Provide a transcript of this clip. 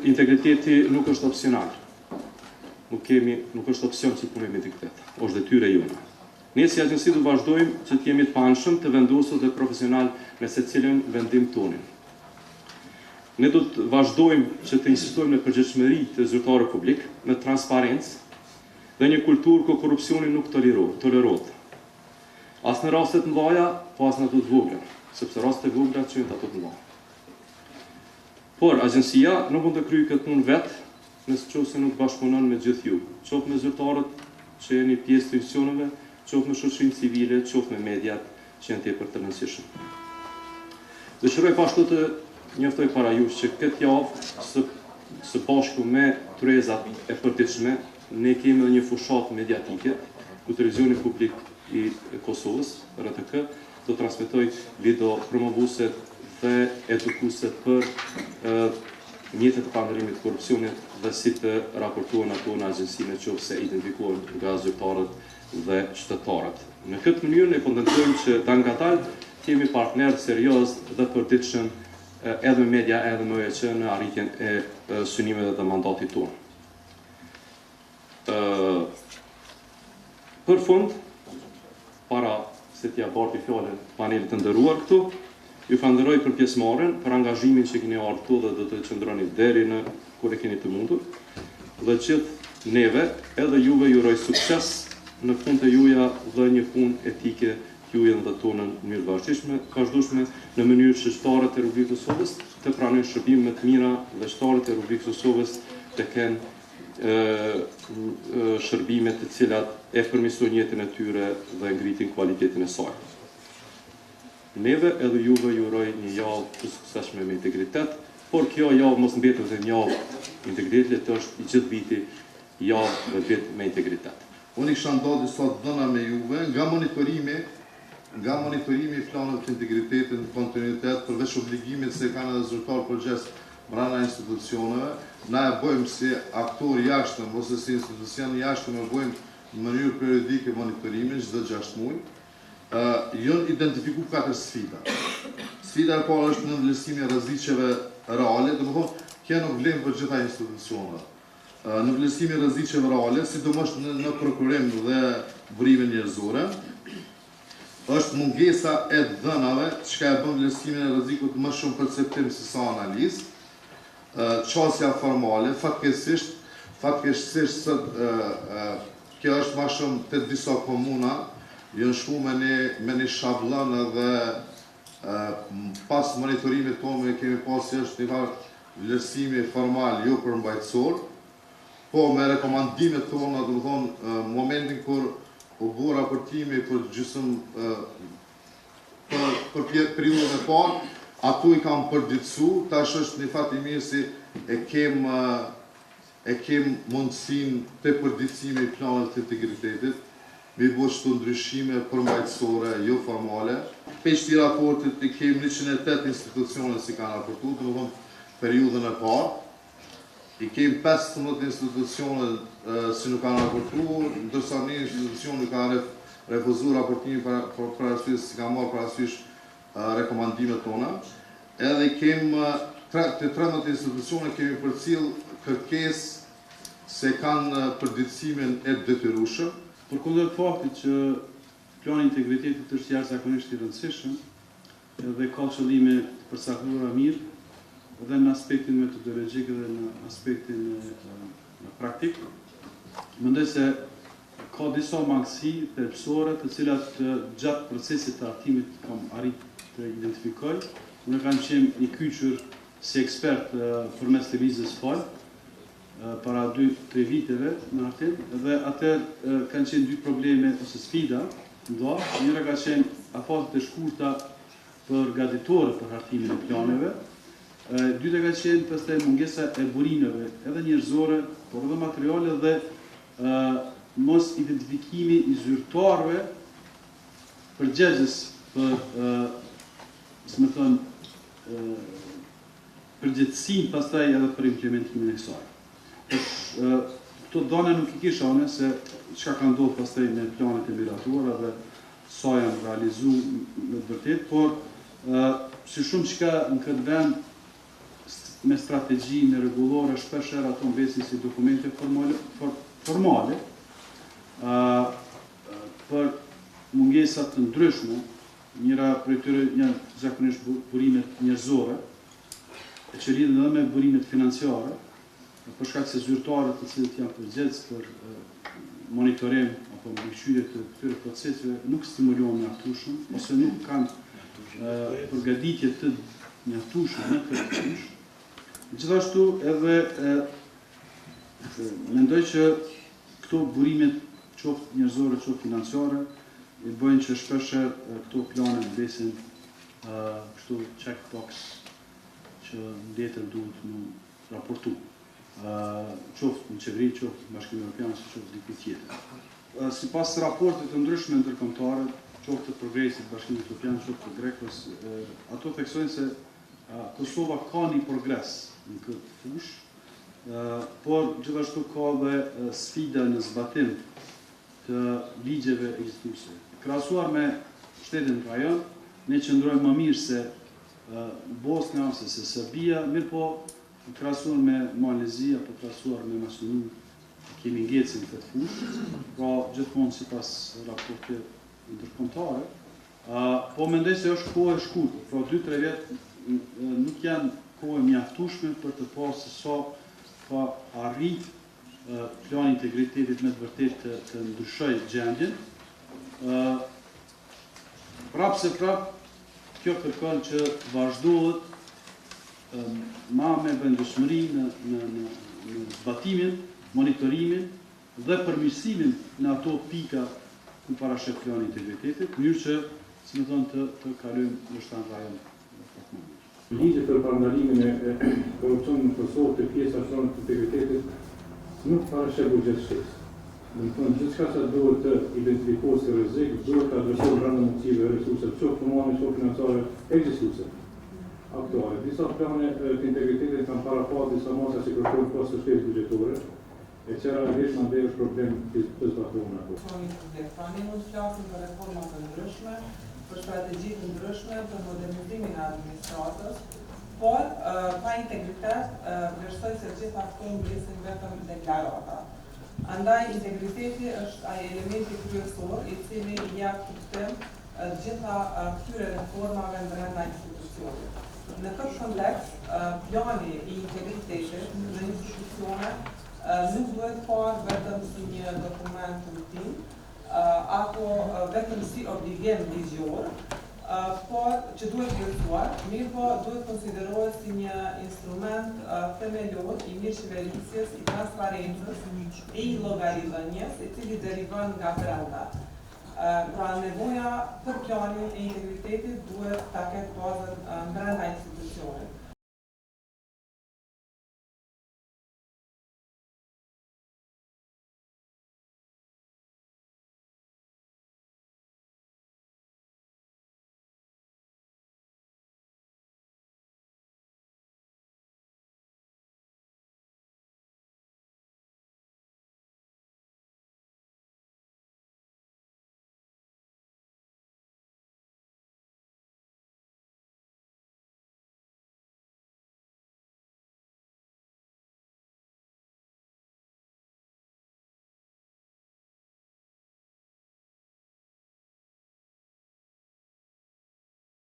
integriteti nuk është opsional. Nuk është opsion që punojmë me integritet. Është detyra jona. Ne si agjenci do vazhdojmë që të jemi të panshëm, të vendosur dhe profesional në secilin vendim tonin. Ne do të vazhdojmë që të insistojmë në përgjegjësinë të zyrtarit publik, në transparencë dhe një kulturë ku korrupsioni nuk tolerohet. As në raste të mëdha, po as në ato të vogla, sepse rastet e vogla çojnë ato të mëdha. Por agjencia nuk mund të kryejë këtë punë vetë, nëse nuk bashkëpunon me gjithë ju, qoftë me zyrtarët që jeni pjesë të institucioneve, qoftë me shoqërinë civile, qoftë me mediat që janë tepër të rëndësishëm. Dëshiroj pashtu të njoftoj para jush që këtë javë së bashku me tryezat e përditshme, ne kemi edhe një fushat mediatike, ku televizioni publik i Kosovës, RTK, do transmetoj video promovuese dhe edukuese për mjetet e pandrimit të korrupsionit dhe si të raportohen ato në agjencinë nëse identifikohen nga zyrtarët dhe qytetarët. Në këtë mënyrë ne po tentojmë që ta ngadalë kemi partnerë serioz dhe përditshëm edhe me media edhe me OEQ në arritjen e synimeve dhe mandatit tonë. Për fund, para se t'ja barti fjalën panelit të nderuar këtu, ju falenderoj për pjesëmarrjen, për angazhimin që keni ardhur këtu dhe do të qëndroni deri në kur e keni të mundur. Dhe gjithë neve, edhe juve ju uroj sukses në punët e juaja dhe një punë etike që ju ndërtonën në mënyrë vazhdimshme, vazhdueshme në mënyrë që shtarët e Republikës së Kosovës të pranojnë shërbime më të mira dhe shtarët e Republikës së Kosovës të kenë shërbime të cilat e përmirësojnë jetën e tyre dhe ngritin cilësinë e saj. Neve edhe juve ju uroj një javë të suksesshme me integritet, por kjo javë mos mbetet vetëm një javë integritetit, është i gjithë viti javë dhe vit me integritet. Unë kisha ndodhi sot dhëna me juve nga monitorimi i planeve të integritetit në kontinuitet, përveç obligimit se kanë edhe zyrtar përgjegjës brenda institucioneve, na e bëjmë si aktor jashtëm ose si institucion jashtëm, e bëjmë në mënyrë periodike monitorimin çdo 6 muaj. Janë identifikuar 4 sfida. Sfida e parë është në vlerësimin e rreziqeve reale, domethënë kjo nuk vlen për gjitha institucionet. Në vlerësimin e rreziqeve reale, sidomos në prokurim dhe burimin njerëzore, është mungesa e dhënave, çka e bën vlerësimin e rrezikut më shumë perceptim se sa analizë. Qasja formale, fatkeqësisht kjo është më shumë të disa komuna, janë shku me një shablon edhe pas monitorimit tonë kemi pasur është një farë vlerësimi formal jo përmbajtësor, po me rekomandimet tona, do të thonë, momentin kur u bë raportimi për për periudhën e parë, ato i kam përditësu, tash është një fat i mirë si e kem mundësinë të përditësimi i planeve të integritetit, me bëjë çdo ndryshime përmbajtësore, jo formale. Pesh të raportit i kemi 108 institucione si kanë raportuar, domethënë periudhën e parë. I kemi 15 institucione si nuk kanë raportuar, ndërsa një institucion nuk kanë refuzuar raportimin për arsye se ka marrë parasysh rekomandimet tona. Edhe kemi të 13 institucione kemi përcjell kërkesë se kanë përditësimin e detyrueshëm. Përkundër faktit që plani i integritetit është jashtëzakonisht i rëndësishëm dhe ka qëllime të përcaktuara mirë dhe në aspektin metodologjik dhe në aspektin praktik, mendoj se ka disa mangësi thelbësore të cilat gjatë procesit të hartimit kam arritur të identifikoj. Unë kam qenë i kyçur si ekspert përmes lëvizjes FAL para 2-3 viteve në hartim, dhe atëherë kanë qenë 2 probleme ose sfida nda. Njëra ka qenë afatet e shkurta për gaditore për hartimin e planeve, dyta ka qenë pastaj mungesa e burimeve edhe njerëzore, por edhe materiale dhe mos identifikimi i zyrtarëve përgjegjës për përgjegjësinë pastaj edhe për implementimin e kësaj. Këto dhëna nuk i kisha unë se çka ka ndodhur pastaj me planet e miratuara dhe sa janë realizuar me vërtet, por si shumë çka në këtë vend me strategji, me rregullore, shpeshherë ato mbesin si dokumente formale për mungesat të ndryshme, njëra prej tyre janë zakonisht burimet njerëzore, që lidhen edhe me burimet financiare, për shkak se zyrtarët të cilët janë përgjegjës për monitorim apo mbikëqyrje të këtyre proceseve nuk stimulohen mjaftueshëm ose nuk kanë përgatitje të mjaftueshme në këtë fushë. Gjithashtu edhe mendoj që këto burimet qoftë njerëzore, qoftë financiare, i bëjnë që shpeshherë këto plane mbesin kështu checkbox që ndjetër duhet më raportu. Qoftë në qeveri, qoftë në Bashkimin Evropian, qoftë diku tjetër. Sipas raportet të ndryshme ndërkombëtare, qoftë të progresit Bashkimit Evropian, qoftë të Grekos, ato theksojnë se Kosova ka një progres në këtë fushë, por gjithashtu ka dhe sfida në zbatim të ligjeve ekzistuese. Krahasuar me shtetin rajon, ne qëndrojmë më mirë se Bosnia ose se Serbia, mirë po krahasuar me Malezi apo krahasuar me Maqedoninë, kemi ngecën në këtë fushë, pra gjithmonë sipas raporteve ndërkombëtare, po mendoj se është kohë e shkurtër, pra 2-3 vjet nuk janë kohë mjaftueshme për të pasur se sa ka arrit plani i integritetit me të vërtetë të ndryshojë gjendjen. Prapse kjo kërkon që vazhdohet ma me vendosmëri në zbatimin, monitorimin dhe përmirësimin në ato pika ku parashet plani i integritetit, në mënyrë që, si më thonë, të kalojmë në shtanë rajon. Ligje për parandalimin e korrupsionit në Kosovë të pjesa shtanë të integritetit nuk parashet buxhetshtisë. Do të thonë gjithçka që duhet të identifikohet si rrezik, duhet të adresohet brenda motive, resurse, qoftë humane, qoftë financiare, ekzistuese. Aktuale. Disa plane të integritetit kanë parapat disa masa që kërkojnë pas shtetit buxhetore, e që realisht në është problem të zbatohen ato. Ne mund të flasim për reforma të ndryshme, për strategji të ndryshme, për modernizimin e administratës, por pa integritet vlerësoj se gjitha këto mblesin vetëm deklarata. Andaj integriteti është ai elementi kryesor i cili jep kuptim gjitha këtyre reformave brenda institucionit. Në këtë kontekst, plani i integritetit në institucione nuk duhet parë vetëm si një dokument rutin, apo vetëm si obligim ligjor, por që duhet vlerësuar, mirë po duhet konsiderohet si një instrument themelor i mirëqeverisjes, i transparencës, e i llogaridhënies, i cili derivan nga brenda. Pra nevoja për planin e integritetit duhet ta ketë bazën brenda institucionit.